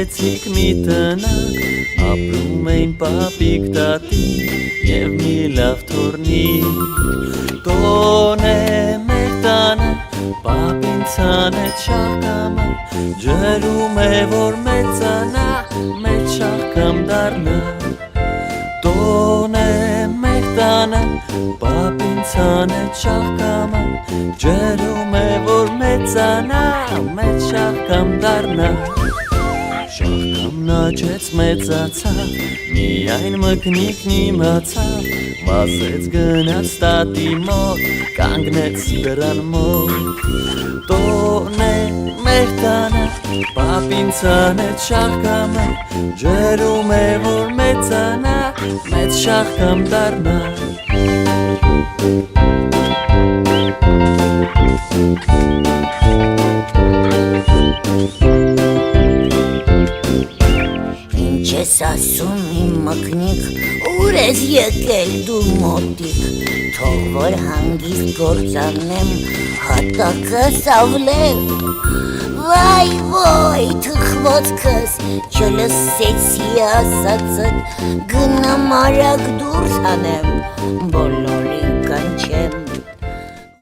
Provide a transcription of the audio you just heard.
Կազմեցիք մի տնակ, ապրում էին պապիկ տատիկ և մի լավ թորնիկ Տոն է մեր տանը, պապին ցանեց շաղկամը Ջրում է որ մեծանա, մեծ շաղկամ դառնա Տոն է մեր տանը, պապին ցանեց շաղկամը Ջրում է որ մեծանա, մեծ շաղկամ դառնա Շաղկամն աճեց մեծացավ, միայն մկնիկն իմացավ Վազեց գնաց տատի մոտ, կանգնեց դրան մոտ Տոն է մեր տանը, պապին ցանեց շաղկամը Ջրում է որ մեծանա, մեծ շաղկամ դառնա Ինչ ես ասում իմ մկնիկ, ուր ես եկել դու մոտիկ Թող որ հանգիստ գործանեմ, հատակը սավլեմ Վայ ոյ թխվածքս, չլսեցի ասածդ Գնամ արագ դուրս հանեմ, բոլոր